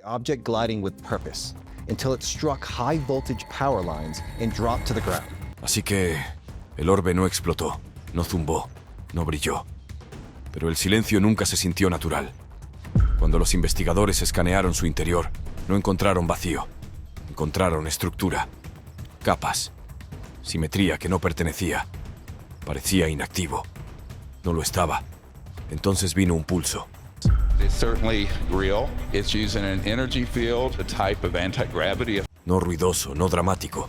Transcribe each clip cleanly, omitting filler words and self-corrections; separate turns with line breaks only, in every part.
object gliding with purpose until it struck high voltage power lines and dropped to the ground.
Así que el orbe no explotó, no zumbó, no brilló. Pero el silencio nunca se sintió natural. Cuando los investigadores escanearon su interior, no encontraron vacío. Encontraron estructura, capas, simetría que no pertenecía. Parecía inactivo. No lo estaba. Entonces vino un pulso.
It's certainly real. It's using an energy field, a type of anti-gravity.
No ruidoso, no dramático,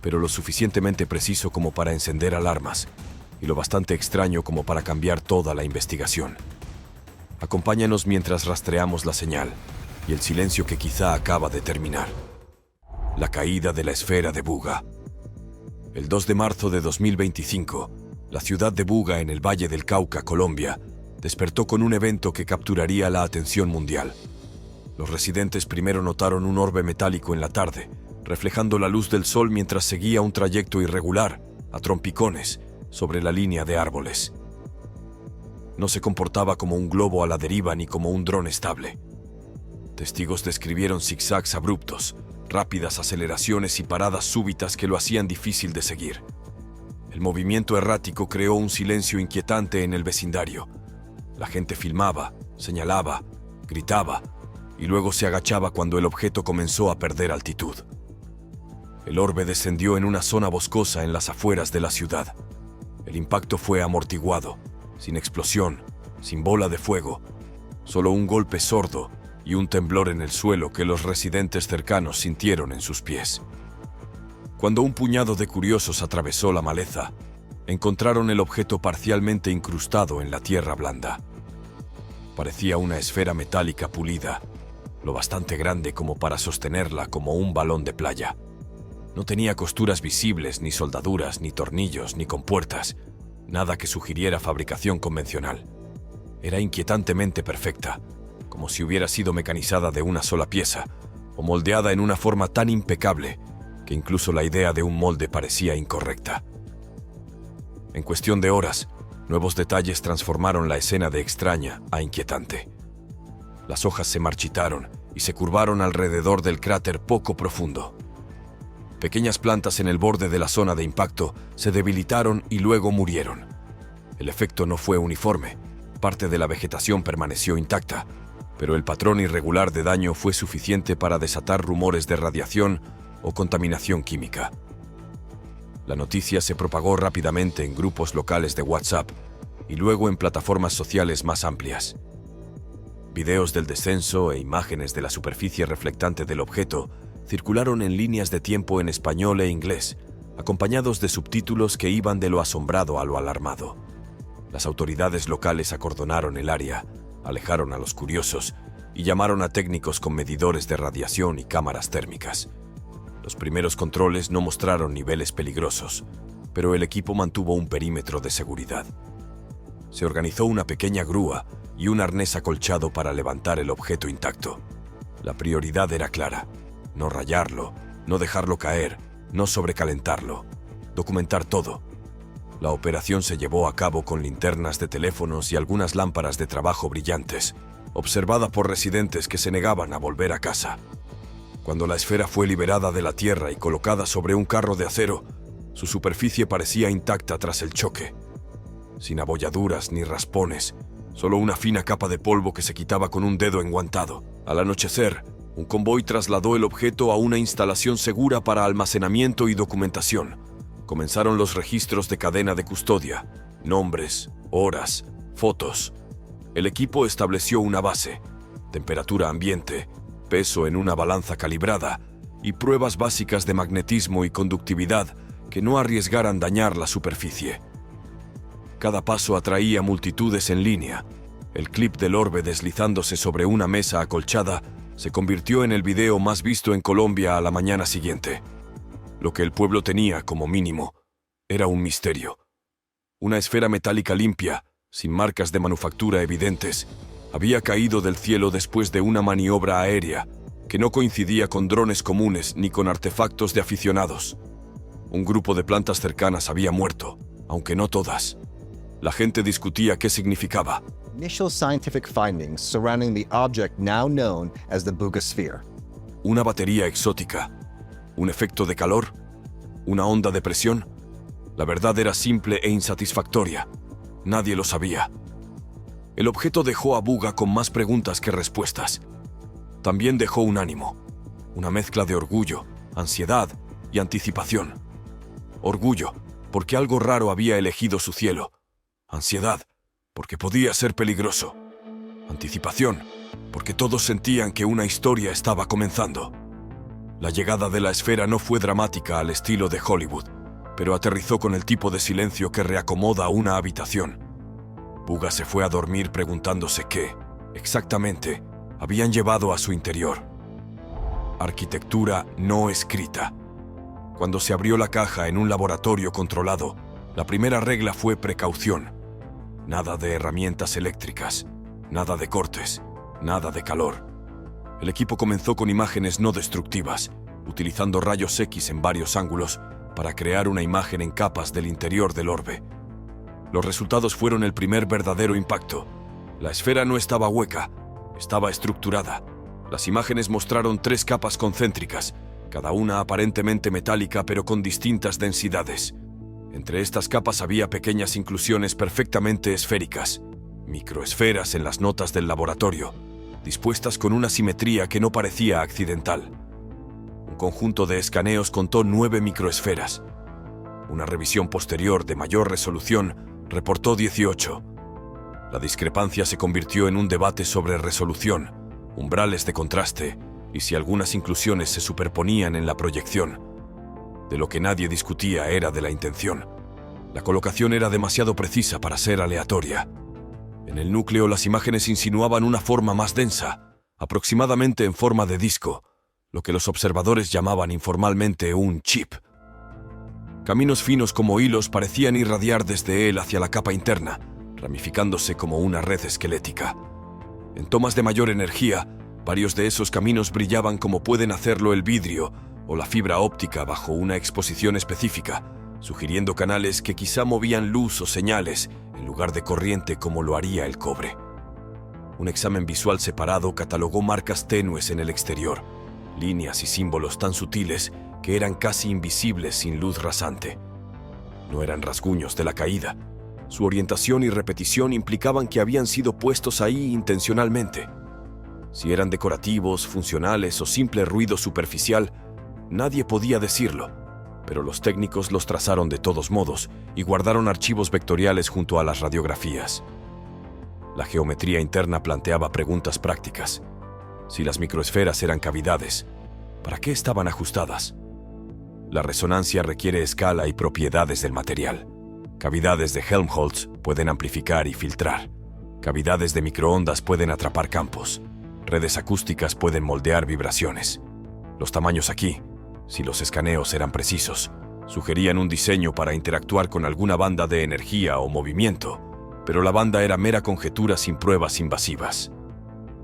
pero lo suficientemente preciso como para encender alarmas y lo bastante extraño como para cambiar toda la investigación. Acompáñanos mientras rastreamos la señal y el silencio que quizá acaba de terminar. La caída de la esfera de Buga. El 2 de marzo de 2025, la ciudad de Buga en el Valle del Cauca, Colombia, despertó con un evento que capturaría la atención mundial. Los residentes primero notaron un orbe metálico en la tarde, reflejando la luz del sol mientras seguía un trayecto irregular, a trompicones, sobre la línea de árboles. No se comportaba como un globo a la deriva ni como un dron estable. Testigos describieron zigzags abruptos, rápidas aceleraciones y paradas súbitas que lo hacían difícil de seguir. El movimiento errático creó un silencio inquietante en el vecindario. La gente filmaba, señalaba, gritaba, y luego se agachaba cuando el objeto comenzó a perder altitud. El orbe descendió en una zona boscosa en las afueras de la ciudad. El impacto fue amortiguado, sin explosión, sin bola de fuego, solo un golpe sordo y un temblor en el suelo que los residentes cercanos sintieron en sus pies. Cuando un puñado de curiosos atravesó la maleza, encontraron el objeto parcialmente incrustado en la tierra blanda. Parecía una esfera metálica pulida, lo bastante grande como para sostenerla como un balón de playa. No tenía costuras visibles, ni soldaduras, ni tornillos, ni compuertas, nada que sugiriera fabricación convencional. Era inquietantemente perfecta, como si hubiera sido mecanizada de una sola pieza, o moldeada en una forma tan impecable que incluso la idea de un molde parecía incorrecta. En cuestión de horas, nuevos detalles transformaron la escena de extraña a inquietante. Las hojas se marchitaron y se curvaron alrededor del cráter poco profundo. Pequeñas plantas en el borde de la zona de impacto se debilitaron y luego murieron. El efecto no fue uniforme. Parte de la vegetación permaneció intacta, pero el patrón irregular de daño fue suficiente para desatar rumores de radiación o contaminación química. La noticia se propagó rápidamente en grupos locales de WhatsApp y luego en plataformas sociales más amplias. Videos del descenso e imágenes de la superficie reflectante del objeto circularon en líneas de tiempo en español e inglés, acompañados de subtítulos que iban de lo asombrado a lo alarmado. Las autoridades locales acordonaron el área, alejaron a los curiosos y llamaron a técnicos con medidores de radiación y cámaras térmicas. Los primeros controles no mostraron niveles peligrosos, pero el equipo mantuvo un perímetro de seguridad. Se organizó una pequeña grúa y un arnés acolchado para levantar el objeto intacto. La prioridad era clara: no rayarlo, no dejarlo caer, no sobrecalentarlo, documentar todo. La operación se llevó a cabo con linternas de teléfonos y algunas lámparas de trabajo brillantes, observada por residentes que se negaban a volver a casa. Cuando la esfera fue liberada de la tierra y colocada sobre un carro de acero, su superficie parecía intacta tras el choque. Sin abolladuras ni raspones, solo una fina capa de polvo que se quitaba con un dedo enguantado. Al anochecer, un convoy trasladó el objeto a una instalación segura para almacenamiento y documentación. Comenzaron los registros de cadena de custodia, nombres, horas, fotos. El equipo estableció una base, temperatura ambiente, peso en una balanza calibrada y pruebas básicas de magnetismo y conductividad que no arriesgaran dañar la superficie. Cada paso atraía multitudes en línea. El clip del orbe deslizándose sobre una mesa acolchada se convirtió en el video más visto en Colombia a la mañana siguiente. Lo que el pueblo tenía, como mínimo, era un misterio. Una esfera metálica limpia, sin marcas de manufactura evidentes, había caído del cielo después de una maniobra aérea que no coincidía con drones comunes ni con artefactos de aficionados. Un grupo de plantas cercanas había muerto, aunque no todas. La gente discutía qué significaba.
Initial scientific findings surrounding the object now known as the Buga sphere.
¿Una batería exótica? ¿Un efecto de calor? ¿Una onda de presión? La verdad era simple e insatisfactoria. Nadie lo sabía. El objeto dejó a Buga con más preguntas que respuestas. También dejó un ánimo, una mezcla de orgullo, ansiedad y anticipación. Orgullo, porque algo raro había elegido su cielo. Ansiedad, porque podía ser peligroso. Anticipación, porque todos sentían que una historia estaba comenzando. La llegada de la esfera no fue dramática al estilo de Hollywood, pero aterrizó con el tipo de silencio que reacomoda una habitación. Buga se fue a dormir preguntándose qué, exactamente, habían llevado a su interior. Arquitectura no escrita. Cuando se abrió la caja en un laboratorio controlado, la primera regla fue precaución. Nada de herramientas eléctricas, nada de cortes, nada de calor. El equipo comenzó con imágenes no destructivas, utilizando rayos X en varios ángulos para crear una imagen en capas del interior del orbe. Los resultados fueron el primer verdadero impacto. La esfera no estaba hueca, estaba estructurada. Las imágenes mostraron 3 capas concéntricas, cada una aparentemente metálica pero con distintas densidades. Entre estas capas había pequeñas inclusiones perfectamente esféricas, microesferas en las notas del laboratorio, dispuestas con una simetría que no parecía accidental. Un conjunto de escaneos contó 9 microesferas. Una revisión posterior de mayor resolución reportó 18. La discrepancia se convirtió en un debate sobre resolución, umbrales de contraste y si algunas inclusiones se superponían en la proyección. De lo que nadie discutía era de la intención. La colocación era demasiado precisa para ser aleatoria. En el núcleo las imágenes insinuaban una forma más densa, aproximadamente en forma de disco, lo que los observadores llamaban informalmente un chip. Caminos finos como hilos parecían irradiar desde él hacia la capa interna, ramificándose como una red esquelética. En tomas de mayor energía, varios de esos caminos brillaban como pueden hacerlo el vidrio o la fibra óptica bajo una exposición específica, sugiriendo canales que quizá movían luz o señales en lugar de corriente como lo haría el cobre. Un examen visual separado catalogó marcas tenues en el exterior, líneas y símbolos tan sutiles que eran casi invisibles sin luz rasante. No eran rasguños de la caída. Su orientación y repetición implicaban que habían sido puestos ahí intencionalmente. Si eran decorativos, funcionales o simple ruido superficial, nadie podía decirlo, pero los técnicos los trazaron de todos modos y guardaron archivos vectoriales junto a las radiografías. La geometría interna planteaba preguntas prácticas. Si las microesferas eran cavidades, ¿para qué estaban ajustadas? La resonancia requiere escala y propiedades del material. Cavidades de Helmholtz pueden amplificar y filtrar. Cavidades de microondas pueden atrapar campos. Redes acústicas pueden moldear vibraciones. Los tamaños aquí, si los escaneos eran precisos, sugerían un diseño para interactuar con alguna banda de energía o movimiento, pero la banda era mera conjetura sin pruebas invasivas.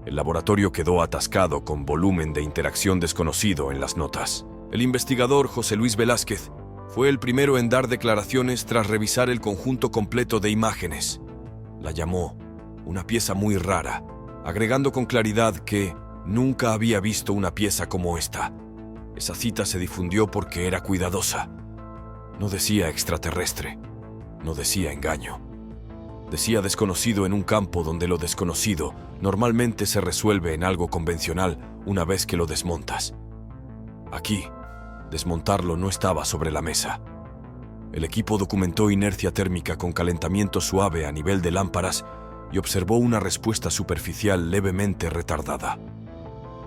El laboratorio quedó atascado con volumen de interacción desconocido en las notas. El investigador José Luis Velázquez fue el primero en dar declaraciones tras revisar el conjunto completo de imágenes. La llamó una pieza muy rara, agregando con claridad que nunca había visto una pieza como esta. Esa cita se difundió porque era cuidadosa. No decía extraterrestre, no decía engaño. Decía desconocido en un campo donde lo desconocido normalmente se resuelve en algo convencional una vez que lo desmontas. Aquí, desmontarlo no estaba sobre la mesa. El equipo documentó inercia térmica con calentamiento suave a nivel de lámparas y observó una respuesta superficial levemente retardada.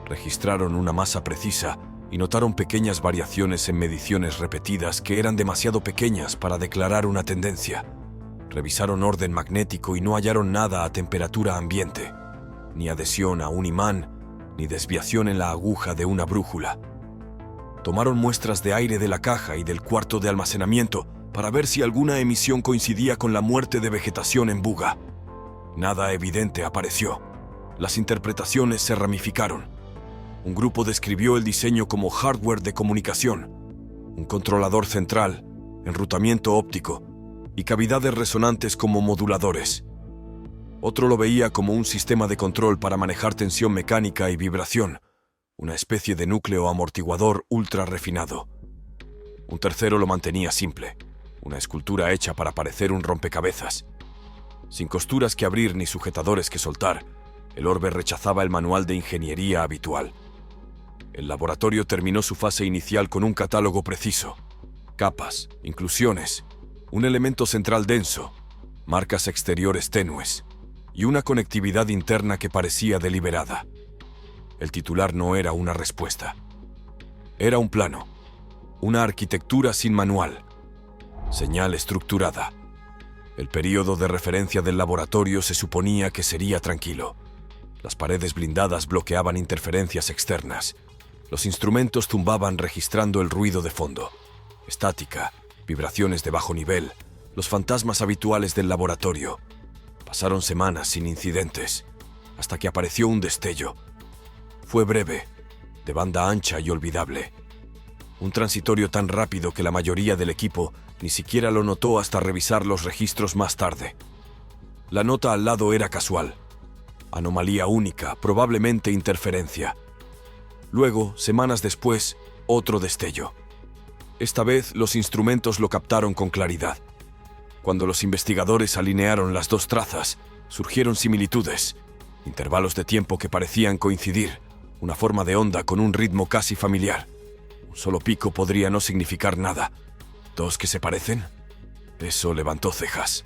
Registraron una masa precisa y notaron pequeñas variaciones en mediciones repetidas que eran demasiado pequeñas para declarar una tendencia. Revisaron orden magnético y no hallaron nada a temperatura ambiente, ni adhesión a un imán, ni desviación en la aguja de una brújula. Tomaron muestras de aire de la caja y del cuarto de almacenamiento para ver si alguna emisión coincidía con la muerte de vegetación en Buga. Nada evidente apareció. Las interpretaciones se ramificaron. Un grupo describió el diseño como hardware de comunicación, un controlador central, enrutamiento óptico y cavidades resonantes como moduladores. Otro lo veía como un sistema de control para manejar tensión mecánica y vibración, una especie de núcleo amortiguador ultra refinado. Un tercero lo mantenía simple, una escultura hecha para parecer un rompecabezas. Sin costuras que abrir ni sujetadores que soltar, el orbe rechazaba el manual de ingeniería habitual. El laboratorio terminó su fase inicial con un catálogo preciso. Capas, inclusiones, un elemento central denso, marcas exteriores tenues y una conectividad interna que parecía deliberada. El titular no era una respuesta. Era un plano, una arquitectura sin manual, señal estructurada. El período de referencia del laboratorio se suponía que sería tranquilo. Las paredes blindadas bloqueaban interferencias externas. Los instrumentos zumbaban registrando el ruido de fondo. Estática, vibraciones de bajo nivel, los fantasmas habituales del laboratorio. Pasaron semanas sin incidentes, hasta que apareció un destello. Fue breve, de banda ancha y olvidable. Un transitorio tan rápido que la mayoría del equipo ni siquiera lo notó hasta revisar los registros más tarde. La nota al lado era casual. Anomalía única, probablemente interferencia. Luego, semanas después, otro destello. Esta vez los instrumentos lo captaron con claridad. Cuando los investigadores alinearon las dos trazas, surgieron similitudes, intervalos de tiempo que parecían coincidir, una forma de onda con un ritmo casi familiar. Un solo pico podría no significar nada. ¿Dos que se parecen? Eso levantó cejas.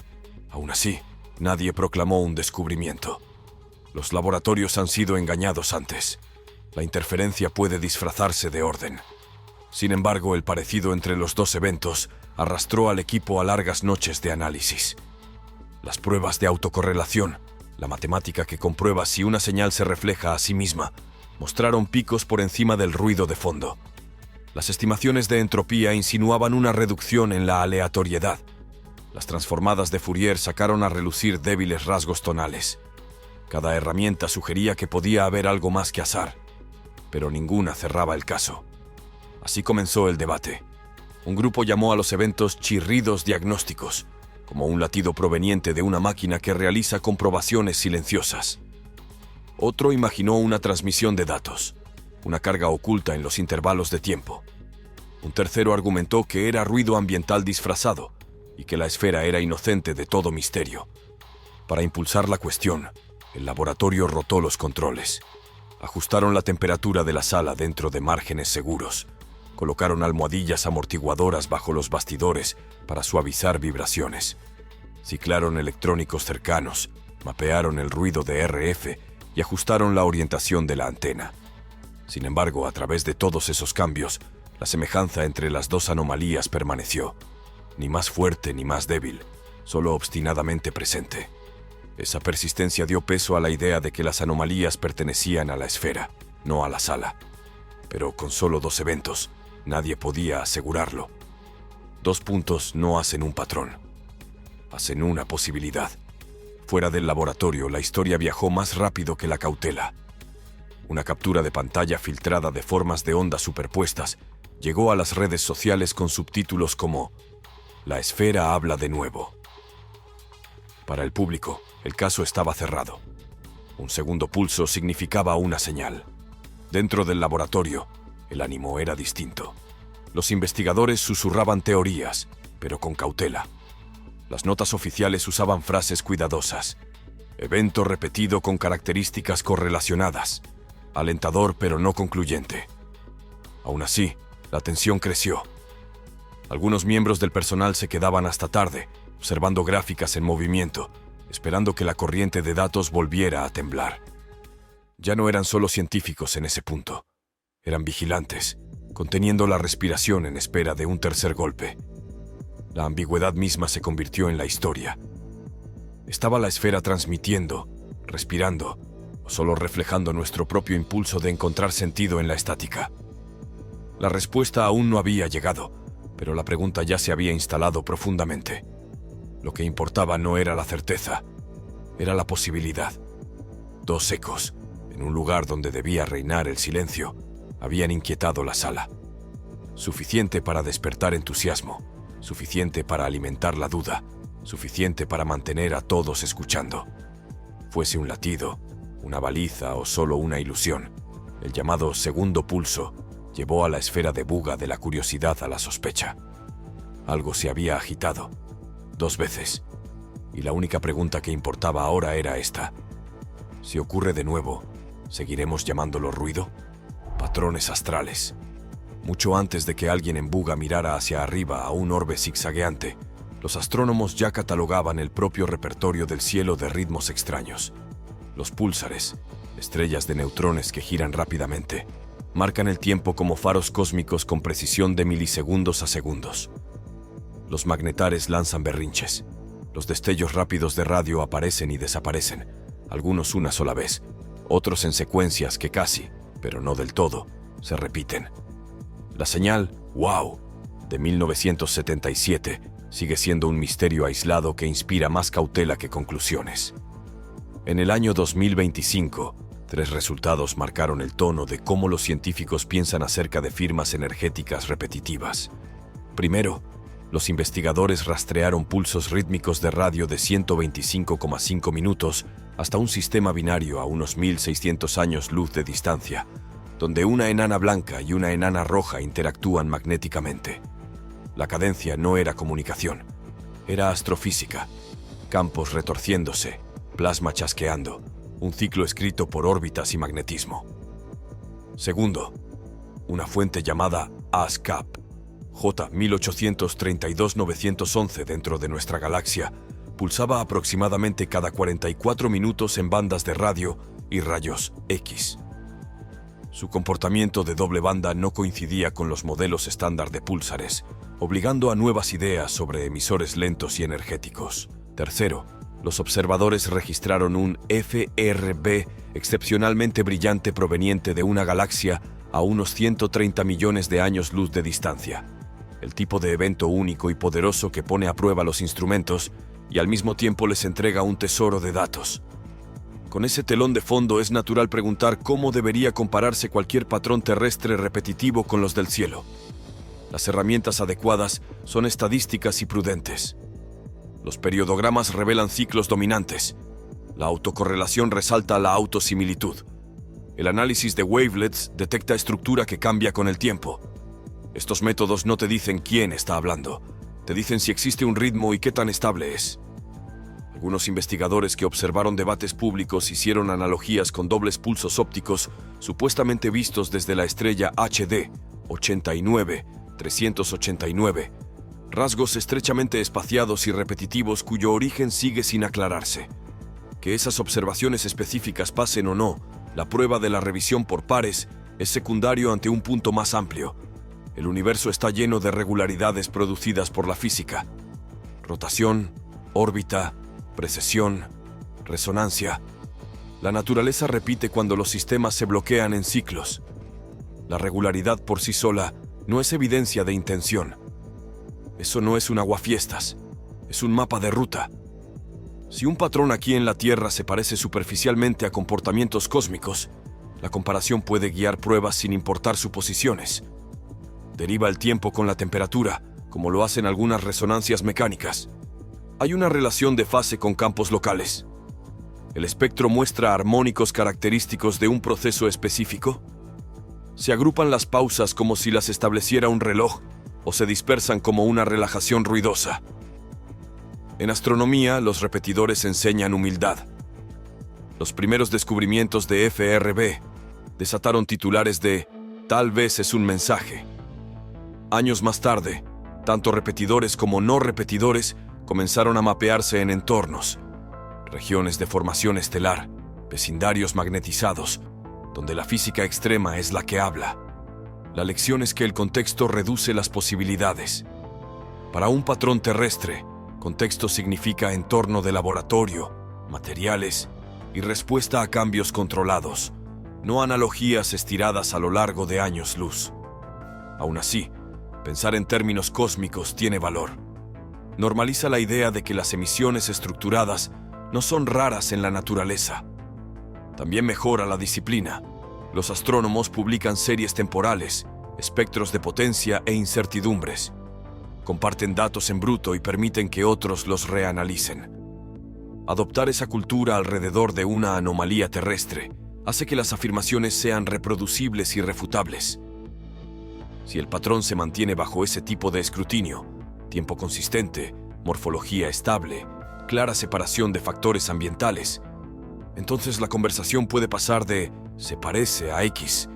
Aún así, nadie proclamó un descubrimiento. Los laboratorios han sido engañados antes. La interferencia puede disfrazarse de orden. Sin embargo, el parecido entre los dos eventos arrastró al equipo a largas noches de análisis. Las pruebas de autocorrelación, la matemática que comprueba si una señal se refleja a sí misma, mostraron picos por encima del ruido de fondo. Las estimaciones de entropía insinuaban una reducción en la aleatoriedad. Las transformadas de Fourier sacaron a relucir débiles rasgos tonales. Cada herramienta sugería que podía haber algo más que azar, pero ninguna cerraba el caso. Así comenzó el debate. Un grupo llamó a los eventos chirridos diagnósticos, como un latido proveniente de una máquina que realiza comprobaciones silenciosas. Otro imaginó una transmisión de datos, una carga oculta en los intervalos de tiempo. Un tercero argumentó que era ruido ambiental disfrazado y que la esfera era inocente de todo misterio. Para impulsar la cuestión, el laboratorio rotó los controles. Ajustaron la temperatura de la sala dentro de márgenes seguros. Colocaron almohadillas amortiguadoras bajo los bastidores para suavizar vibraciones. Ciclaron electrónicos cercanos, mapearon el ruido de RF y ajustaron la orientación de la antena. Sin embargo, a través de todos esos cambios, la semejanza entre las dos anomalías permaneció. Ni más fuerte ni más débil, solo obstinadamente presente. Esa persistencia dio peso a la idea de que las anomalías pertenecían a la esfera, no a la sala. Pero con solo dos eventos, nadie podía asegurarlo. 2 puntos no hacen un patrón. Hacen una posibilidad. Fuera del laboratorio, la historia viajó más rápido que la cautela. Una captura de pantalla filtrada de formas de onda superpuestas llegó a las redes sociales con subtítulos como «La esfera habla de nuevo». Para el público, el caso estaba cerrado. Un segundo pulso significaba una señal. Dentro del laboratorio, el ánimo era distinto. Los investigadores susurraban teorías, pero con cautela. Las notas oficiales usaban frases cuidadosas. Evento repetido con características correlacionadas. Alentador pero no concluyente. Aún así, la tensión creció. Algunos miembros del personal se quedaban hasta tarde, observando gráficas en movimiento, esperando que la corriente de datos volviera a temblar. Ya no eran solo científicos en ese punto. Eran vigilantes, conteniendo la respiración en espera de un tercer golpe. La ambigüedad misma se convirtió en la historia. ¿Estaba la esfera transmitiendo, respirando, o solo reflejando nuestro propio impulso de encontrar sentido en la estática? La respuesta aún no había llegado, pero la pregunta ya se había instalado profundamente. Lo que importaba no era la certeza, era la posibilidad. 2 ecos, en un lugar donde debía reinar el silencio, habían inquietado la sala. Suficiente para despertar entusiasmo, suficiente para alimentar la duda, suficiente para mantener a todos escuchando. fuese un latido, una baliza o solo una ilusión, el llamado segundo pulso llevó a la esfera de Buga de la curiosidad a la sospecha. Algo se había agitado, 2 veces, y la única pregunta que importaba ahora era esta. Si ocurre de nuevo, ¿seguiremos llamándolo ruido? Patrones astrales. Mucho antes de que alguien en Buga mirara hacia arriba a un orbe zigzagueante, los astrónomos ya catalogaban el propio repertorio del cielo de ritmos extraños. Los púlsares, estrellas de neutrones que giran rápidamente, marcan el tiempo como faros cósmicos con precisión de milisegundos a segundos. Los magnetares lanzan berrinches. Los destellos rápidos de radio aparecen y desaparecen, algunos una sola vez, otros en secuencias que casi, pero no del todo, se repiten. La señal «Wow» de 1977 sigue siendo un misterio aislado que inspira más cautela que conclusiones. En el año 2025, 3 resultados marcaron el tono de cómo los científicos piensan acerca de firmas energéticas repetitivas. Primero, los investigadores rastrearon pulsos rítmicos de radio de 125,5 minutos hasta un sistema binario a unos 1600 años luz de distancia, donde una enana blanca y una enana roja interactúan magnéticamente. La cadencia no era comunicación, era astrofísica, campos retorciéndose, plasma chasqueando, un ciclo escrito por órbitas y magnetismo. Segundo, una fuente llamada ASCAP, J1832-911 dentro de nuestra galaxia, pulsaba aproximadamente cada 44 minutos en bandas de radio y rayos X. Su comportamiento de doble banda no coincidía con los modelos estándar de púlsares, obligando a nuevas ideas sobre emisores lentos y energéticos. Tercero, los observadores registraron un FRB excepcionalmente brillante proveniente de una galaxia a unos 130 millones de años luz de distancia. El tipo de evento único y poderoso que pone a prueba los instrumentos y al mismo tiempo les entrega un tesoro de datos. Con ese telón de fondo es natural preguntar cómo debería compararse cualquier patrón terrestre repetitivo con los del cielo. Las herramientas adecuadas son estadísticas y prudentes. Los periodogramas revelan ciclos dominantes. La autocorrelación resalta la autosimilitud. El análisis de wavelets detecta estructura que cambia con el tiempo. Estos métodos no te dicen quién está hablando, te dicen si existe un ritmo y qué tan estable es. Algunos investigadores que observaron debates públicos hicieron analogías con dobles pulsos ópticos supuestamente vistos desde la estrella HD 89-389, rasgos estrechamente espaciados y repetitivos cuyo origen sigue sin aclararse. Que esas observaciones específicas pasen o no, la prueba de la revisión por pares es secundario ante un punto más amplio. El universo está lleno de regularidades producidas por la física. Rotación, órbita, precesión, resonancia. La naturaleza repite cuando los sistemas se bloquean en ciclos. La regularidad por sí sola no es evidencia de intención. Eso no es un aguafiestas, es un mapa de ruta. Si un patrón aquí en la Tierra se parece superficialmente a comportamientos cósmicos, la comparación puede guiar pruebas sin importar suposiciones. Deriva el tiempo con la temperatura, como lo hacen algunas resonancias mecánicas. Hay una relación de fase con campos locales. ¿El espectro muestra armónicos característicos de un proceso específico? ¿Se agrupan las pausas como si las estableciera un reloj o se dispersan como una relajación ruidosa? En astronomía, los repetidores enseñan humildad. Los primeros descubrimientos de FRB desataron titulares de «Tal vez es un mensaje». Años más tarde, tanto repetidores como no repetidores comenzaron a mapearse en entornos, regiones de formación estelar, vecindarios magnetizados, donde la física extrema es la que habla. La lección es que el contexto reduce las posibilidades. Para un patrón terrestre, contexto significa entorno de laboratorio, materiales y respuesta a cambios controlados, no analogías estiradas a lo largo de años luz. Aún así, pensar en términos cósmicos tiene valor. Normaliza la idea de que las emisiones estructuradas no son raras en la naturaleza. También mejora la disciplina. Los astrónomos publican series temporales, espectros de potencia e incertidumbres. Comparten datos en bruto y permiten que otros los reanalicen. Adoptar esa cultura alrededor de una anomalía terrestre hace que las afirmaciones sean reproducibles y refutables. Si el patrón se mantiene bajo ese tipo de escrutinio, tiempo consistente, morfología estable, clara separación de factores ambientales, entonces la conversación puede pasar de «se parece a X»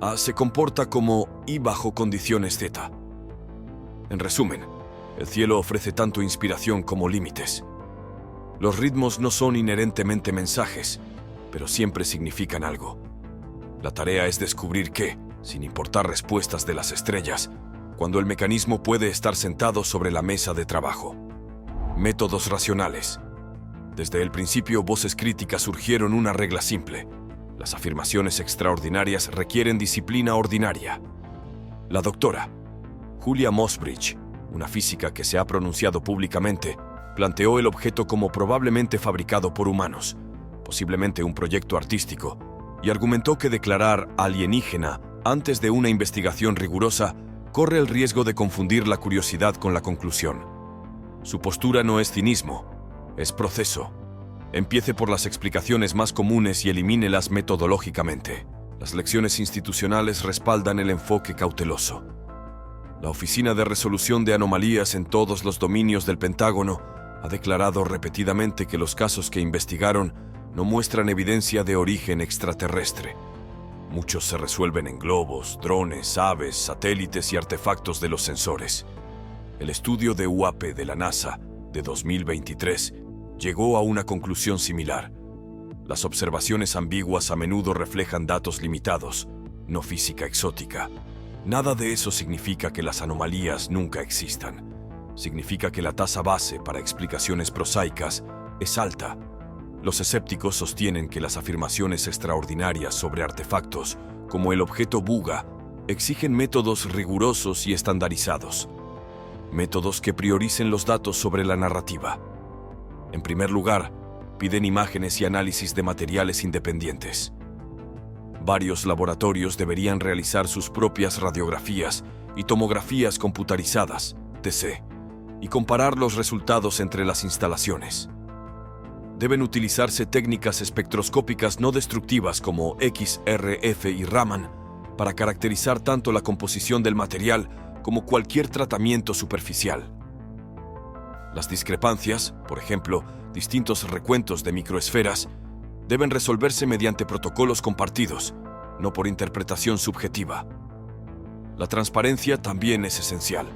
a «se comporta como Y bajo condiciones Z». En resumen, el cielo ofrece tanto inspiración como límites. Los ritmos no son inherentemente mensajes, pero siempre significan algo. La tarea es descubrir qué, sin importar respuestas de las estrellas, cuando el mecanismo puede estar sentado sobre la mesa de trabajo. Métodos racionales. Desde el principio, voces críticas surgieron una regla simple. Las afirmaciones extraordinarias requieren disciplina ordinaria. La doctora Julia Mossbridge, una física que se ha pronunciado públicamente, planteó el objeto como probablemente fabricado por humanos, posiblemente un proyecto artístico, y argumentó que declarar alienígena antes de una investigación rigurosa corre el riesgo de confundir la curiosidad con la conclusión. Su postura no es cinismo, es proceso. Empiece por las explicaciones más comunes y elimínelas metodológicamente. Las lecciones institucionales respaldan el enfoque cauteloso. La Oficina de Resolución de Anomalías en todos los dominios del Pentágono ha declarado repetidamente que los casos que investigaron no muestran evidencia de origen extraterrestre. Muchos se resuelven en globos, drones, aves, satélites y artefactos de los sensores. El estudio de UAP de la NASA de 2023 llegó a una conclusión similar. Las observaciones ambiguas a menudo reflejan datos limitados, no física exótica. Nada de eso significa que las anomalías nunca existan. Significa que la tasa base para explicaciones prosaicas es alta. Los escépticos sostienen que las afirmaciones extraordinarias sobre artefactos, como el objeto Buga, exigen métodos rigurosos y estandarizados. Métodos que prioricen los datos sobre la narrativa. En primer lugar, piden imágenes y análisis de materiales independientes. Varios laboratorios deberían realizar sus propias radiografías y tomografías computarizadas, TC, y comparar los resultados entre las instalaciones. Deben utilizarse técnicas espectroscópicas no destructivas como XRF y Raman para caracterizar tanto la composición del material como cualquier tratamiento superficial. Las discrepancias, por ejemplo, distintos recuentos de microesferas, deben resolverse mediante protocolos compartidos, no por interpretación subjetiva. La transparencia también es esencial.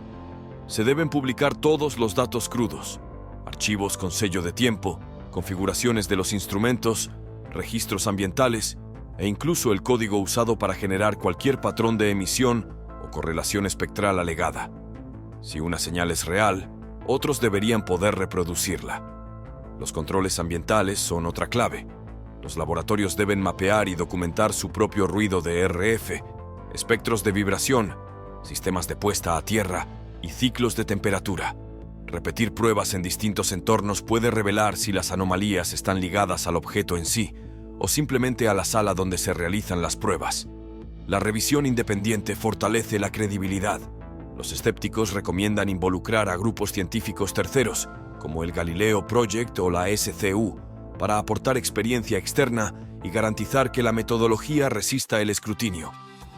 Se deben publicar todos los datos crudos, archivos con sello de tiempo, configuraciones de los instrumentos, registros ambientales e incluso el código usado para generar cualquier patrón de emisión o correlación espectral alegada. Si una señal es real, otros deberían poder reproducirla. Los controles ambientales son otra clave. Los laboratorios deben mapear y documentar su propio ruido de RF, espectros de vibración, sistemas de puesta a tierra y ciclos de temperatura. Repetir pruebas en distintos entornos puede revelar si las anomalías están ligadas al objeto en sí o simplemente a la sala donde se realizan las pruebas. La revisión independiente fortalece la credibilidad. Los escépticos recomiendan involucrar a grupos científicos terceros, como el Galileo Project o la SCU, para aportar experiencia externa y garantizar que la metodología resista el escrutinio.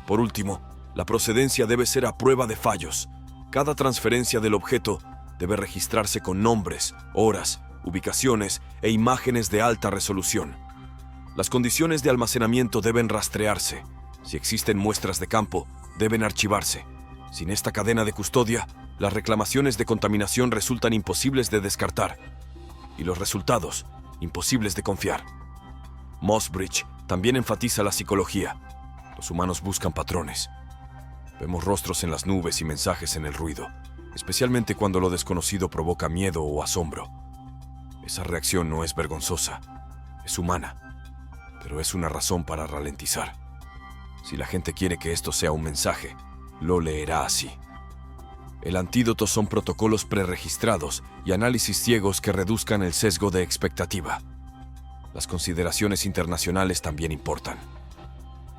Por último, la procedencia debe ser a prueba de fallos. Cada transferencia del objeto debe registrarse con nombres, horas, ubicaciones e imágenes de alta resolución. Las condiciones de almacenamiento deben rastrearse. Si existen muestras de campo, deben archivarse. Sin esta cadena de custodia, las reclamaciones de contaminación resultan imposibles de descartar y los resultados imposibles de confiar. Mossbridge también enfatiza la psicología. Los humanos buscan patrones. Vemos rostros en las nubes y mensajes en el ruido, especialmente cuando lo desconocido provoca miedo o asombro. Esa reacción no es vergonzosa, es humana, pero es una razón para ralentizar. Si la gente quiere que esto sea un mensaje, lo leerá así. El antídoto son protocolos preregistrados y análisis ciegos que reduzcan el sesgo de expectativa. Las consideraciones internacionales también importan.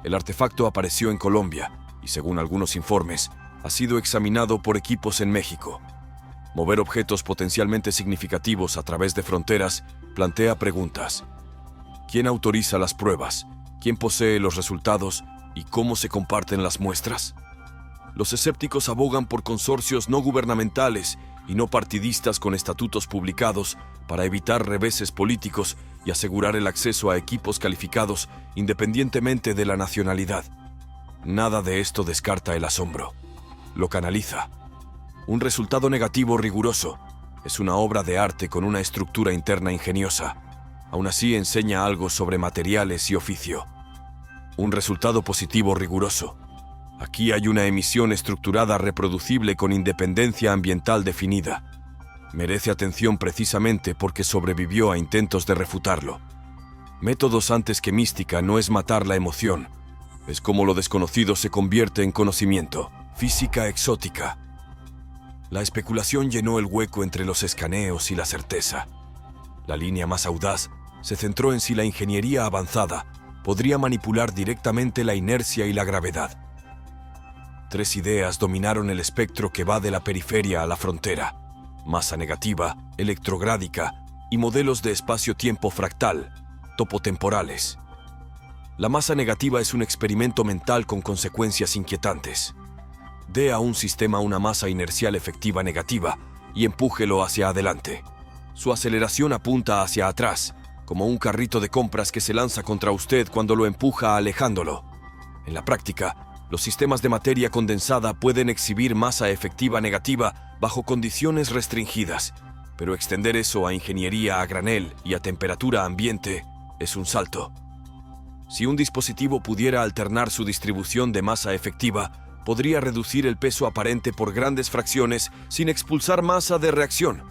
El artefacto apareció en Colombia y, según algunos informes, ha sido examinado por equipos en México. Mover objetos potencialmente significativos a través de fronteras plantea preguntas. ¿Quién autoriza las pruebas? ¿Quién posee los resultados? ¿Y cómo se comparten las muestras? Los escépticos abogan por consorcios no gubernamentales y no partidistas con estatutos publicados para evitar reveses políticos y asegurar el acceso a equipos calificados independientemente de la nacionalidad. Nada de esto descarta el asombro. Lo canaliza. Un resultado negativo riguroso es una obra de arte con una estructura interna ingeniosa. Aún así enseña algo sobre materiales y oficio. Un resultado positivo riguroso. Aquí hay una emisión estructurada reproducible con independencia ambiental definida. Merece atención precisamente porque sobrevivió a intentos de refutarlo. Métodos antes que mística no es matar la emoción. Es como lo desconocido se convierte en conocimiento. Física exótica. La especulación llenó el hueco entre los escaneos y la certeza. La línea más audaz se centró en si la ingeniería avanzada podría manipular directamente la inercia y la gravedad. 3 ideas dominaron el espectro que va de la periferia a la frontera: masa negativa, electrográdica y modelos de espacio-tiempo fractal, topotemporales. La masa negativa es un experimento mental con consecuencias inquietantes. Dé a un sistema una masa inercial efectiva negativa y empújelo hacia adelante. Su aceleración apunta hacia atrás, como un carrito de compras que se lanza contra usted cuando lo empuja alejándolo. En la práctica, los sistemas de materia condensada pueden exhibir masa efectiva negativa bajo condiciones restringidas, pero extender eso a ingeniería a granel y a temperatura ambiente es un salto. Si un dispositivo pudiera alternar su distribución de masa efectiva, podría reducir el peso aparente por grandes fracciones sin expulsar masa de reacción.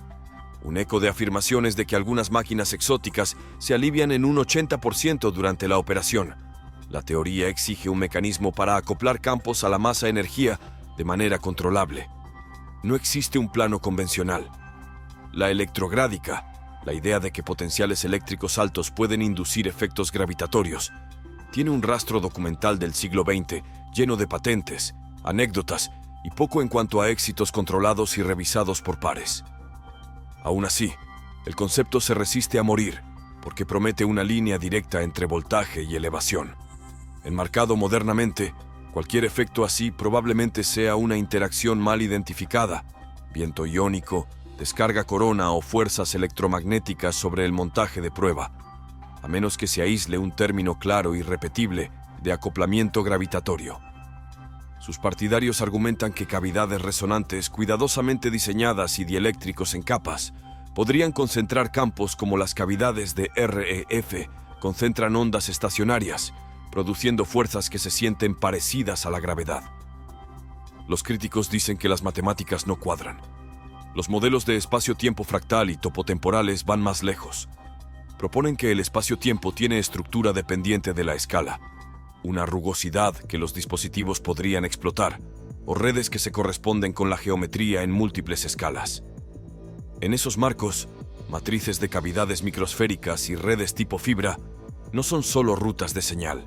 Un eco de afirmaciones de que algunas máquinas exóticas se alivian en un 80% durante la operación. La teoría exige un mecanismo para acoplar campos a la masa-energía de manera controlable. No existe un plano convencional. La electrográdica, la idea de que potenciales eléctricos altos pueden inducir efectos gravitatorios, tiene un rastro documental del siglo XX lleno de patentes, anécdotas y poco en cuanto a éxitos controlados y revisados por pares. Aún así, el concepto se resiste a morir porque promete una línea directa entre voltaje y elevación. Enmarcado modernamente, cualquier efecto así probablemente sea una interacción mal identificada, viento iónico, descarga corona o fuerzas electromagnéticas sobre el montaje de prueba, a menos que se aísle un término claro y repetible de acoplamiento gravitatorio. Sus partidarios argumentan que cavidades resonantes cuidadosamente diseñadas y dieléctricos en capas podrían concentrar campos como las cavidades de REF concentran ondas estacionarias, produciendo fuerzas que se sienten parecidas a la gravedad. Los críticos dicen que las matemáticas no cuadran. Los modelos de espacio-tiempo fractal y topotemporales van más lejos. Proponen que el espacio-tiempo tiene estructura dependiente de la escala, una rugosidad que los dispositivos podrían explotar, o redes que se corresponden con la geometría en múltiples escalas. En esos marcos, matrices de cavidades microsféricas y redes tipo fibra no son solo rutas de señal.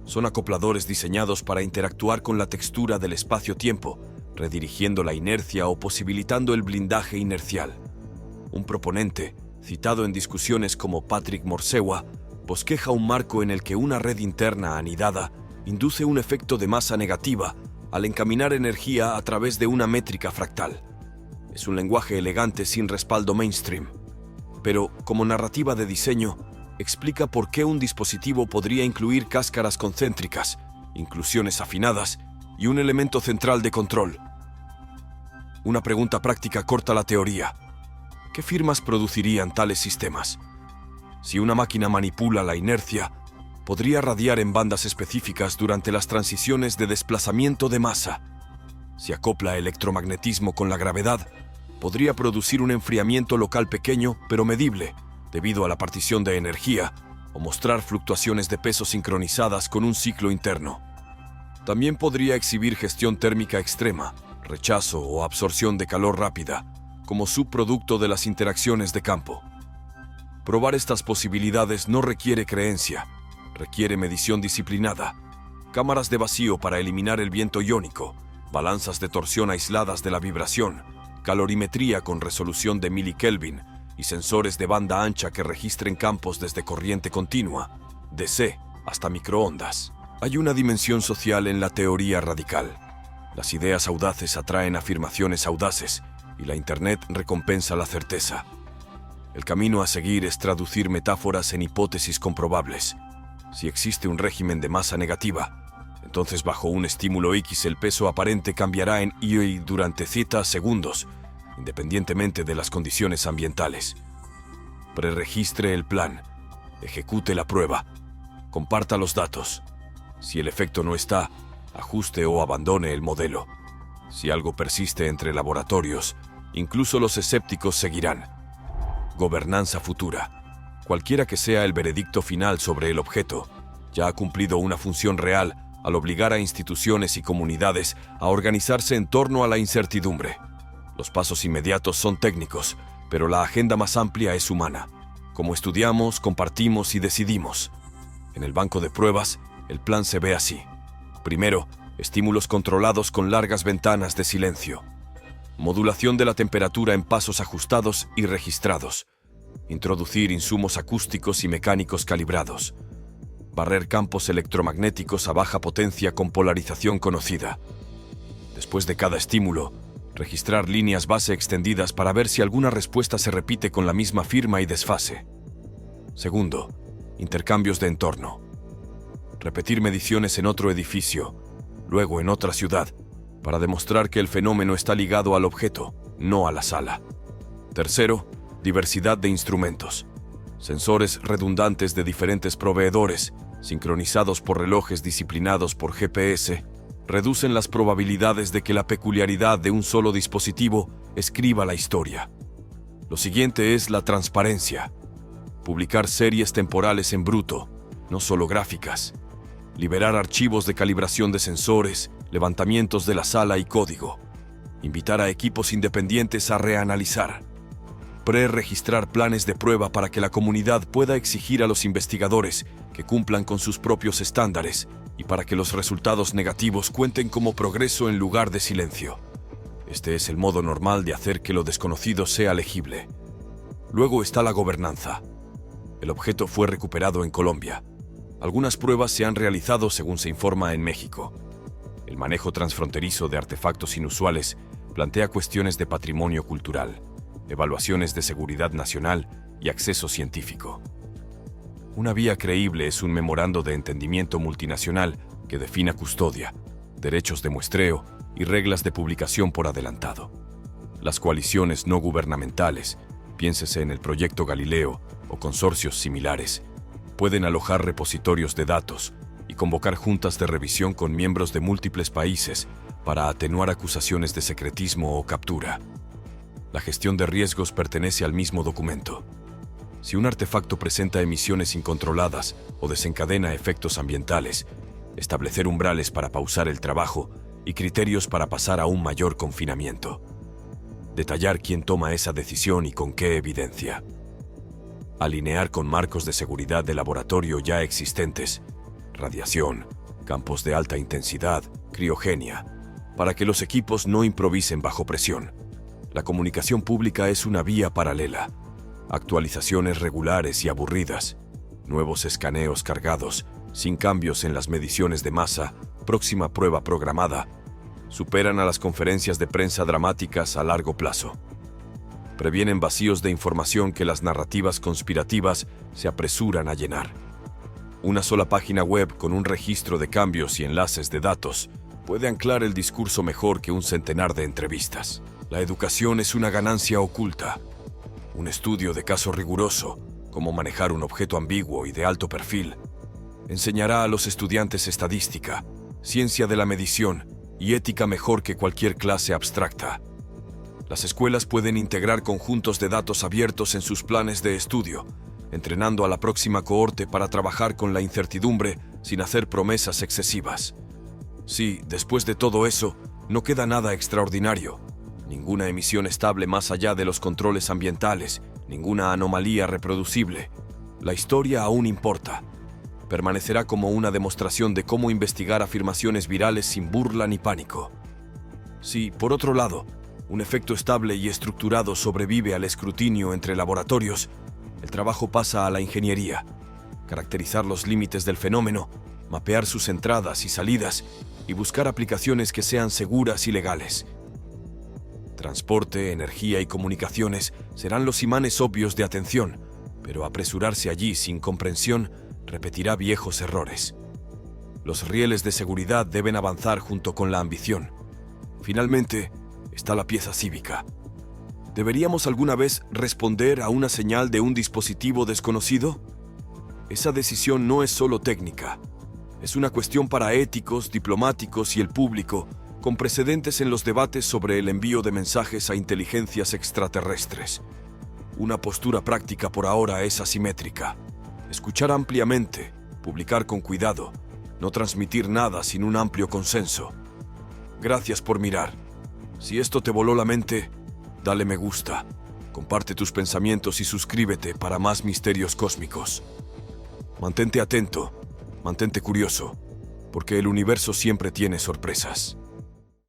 Son acopladores diseñados para interactuar con la textura del espacio-tiempo, redirigiendo la inercia o posibilitando el blindaje inercial. Un proponente, citado en discusiones como Patrick Morsewa, bosqueja un marco en el que una red interna anidada induce un efecto de masa negativa al encaminar energía a través de una métrica fractal. Es un lenguaje elegante sin respaldo mainstream, pero como narrativa de diseño, explica por qué un dispositivo podría incluir cáscaras concéntricas, inclusiones afinadas y un elemento central de control. Una pregunta práctica corta la teoría. ¿Qué firmas producirían tales sistemas? Si una máquina manipula la inercia, podría radiar en bandas específicas durante las transiciones de desplazamiento de masa. Si acopla electromagnetismo con la gravedad, podría producir un enfriamiento local pequeño pero medible, debido a la partición de energía, o mostrar fluctuaciones de peso sincronizadas con un ciclo interno. También podría exhibir gestión térmica extrema, rechazo o absorción de calor rápida, como subproducto de las interacciones de campo. Probar estas posibilidades no requiere creencia, requiere medición disciplinada, cámaras de vacío para eliminar el viento iónico, balanzas de torsión aisladas de la vibración, calorimetría con resolución de milikelvin y sensores de banda ancha que registren campos desde corriente continua, DC, hasta microondas. Hay una dimensión social en la teoría radical. Las ideas audaces atraen afirmaciones audaces y la Internet recompensa la certeza. El camino a seguir es traducir metáforas en hipótesis comprobables. Si existe un régimen de masa negativa, entonces bajo un estímulo X el peso aparente cambiará en Y durante Z segundos, independientemente de las condiciones ambientales. Preregistre el plan, ejecute la prueba, comparta los datos. Si el efecto no está, ajuste o abandone el modelo. Si algo persiste entre laboratorios, incluso los escépticos seguirán. Gobernanza futura. Cualquiera que sea el veredicto final sobre el objeto, ya ha cumplido una función real al obligar a instituciones y comunidades a organizarse en torno a la incertidumbre. Los pasos inmediatos son técnicos, pero la agenda más amplia es humana. Como estudiamos, compartimos y decidimos. En el banco de pruebas, el plan se ve así. Primero, estímulos controlados con largas ventanas de silencio. Modulación de la temperatura en pasos ajustados y registrados. Introducir insumos acústicos y mecánicos calibrados. Barrer campos electromagnéticos a baja potencia con polarización conocida. Después de cada estímulo, registrar líneas base extendidas para ver si alguna respuesta se repite con la misma firma y desfase. Segundo, intercambios de entorno. Repetir mediciones en otro edificio, luego en otra ciudad, para demostrar que el fenómeno está ligado al objeto, no a la sala. Tercero, diversidad de instrumentos. Sensores redundantes de diferentes proveedores, sincronizados por relojes disciplinados por GPS, reducen las probabilidades de que la peculiaridad de un solo dispositivo escriba la historia. Lo siguiente es la transparencia. Publicar series temporales en bruto, no solo gráficas. Liberar archivos de calibración de sensores, levantamientos de la sala y código. Invitar a equipos independientes a reanalizar. Preregistrar planes de prueba para que la comunidad pueda exigir a los investigadores que cumplan con sus propios estándares y para que los resultados negativos cuenten como progreso en lugar de silencio. Este es el modo normal de hacer que lo desconocido sea legible. Luego está la gobernanza. El objeto fue recuperado en Colombia. Algunas pruebas se han realizado según se informa en México. El manejo transfronterizo de artefactos inusuales plantea cuestiones de patrimonio cultural, evaluaciones de seguridad nacional y acceso científico. Una vía creíble es un memorando de entendimiento multinacional que defina custodia, derechos de muestreo y reglas de publicación por adelantado. Las coaliciones no gubernamentales, piénsese en el Proyecto Galileo o consorcios similares, pueden alojar repositorios de datos y convocar juntas de revisión con miembros de múltiples países para atenuar acusaciones de secretismo o captura. La gestión de riesgos pertenece al mismo documento. Si un artefacto presenta emisiones incontroladas o desencadena efectos ambientales, establecer umbrales para pausar el trabajo y criterios para pasar a un mayor confinamiento. Detallar quién toma esa decisión y con qué evidencia. Alinear con marcos de seguridad de laboratorio ya existentes, radiación, campos de alta intensidad, criogenia, para que los equipos no improvisen bajo presión. La comunicación pública es una vía paralela. Actualizaciones regulares y aburridas, nuevos escaneos cargados, sin cambios en las mediciones de masa, próxima prueba programada, superan a las conferencias de prensa dramáticas a largo plazo. Previenen vacíos de información que las narrativas conspirativas se apresuran a llenar. Una sola página web con un registro de cambios y enlaces de datos puede anclar el discurso mejor que un centenar de entrevistas. La educación es una ganancia oculta. Un estudio de caso riguroso, como manejar un objeto ambiguo y de alto perfil, enseñará a los estudiantes estadística, ciencia de la medición y ética mejor que cualquier clase abstracta. Las escuelas pueden integrar conjuntos de datos abiertos en sus planes de estudio, entrenando a la próxima cohorte para trabajar con la incertidumbre sin hacer promesas excesivas. Si, después de todo eso, no queda nada extraordinario, ninguna emisión estable más allá de los controles ambientales, ninguna anomalía reproducible, la historia aún importa. Permanecerá como una demostración de cómo investigar afirmaciones virales sin burla ni pánico. Si, por otro lado, un efecto estable y estructurado sobrevive al escrutinio entre laboratorios, el trabajo pasa a la ingeniería. Caracterizar los límites del fenómeno, mapear sus entradas y salidas y buscar aplicaciones que sean seguras y legales. Transporte, energía y comunicaciones serán los imanes obvios de atención, pero apresurarse allí sin comprensión repetirá viejos errores. Los rieles de seguridad deben avanzar junto con la ambición. Finalmente, está la pieza cívica. ¿Deberíamos alguna vez responder a una señal de un dispositivo desconocido? Esa decisión no es solo técnica. Es una cuestión para éticos, diplomáticos y el público, con precedentes en los debates sobre el envío de mensajes a inteligencias extraterrestres. Una postura práctica por ahora es asimétrica. Escuchar ampliamente, publicar con cuidado, no transmitir nada sin un amplio consenso. Gracias por mirar. Si esto te voló la mente, dale me gusta, comparte tus pensamientos y suscríbete para más misterios cósmicos. Mantente atento, mantente curioso, porque el universo siempre tiene sorpresas.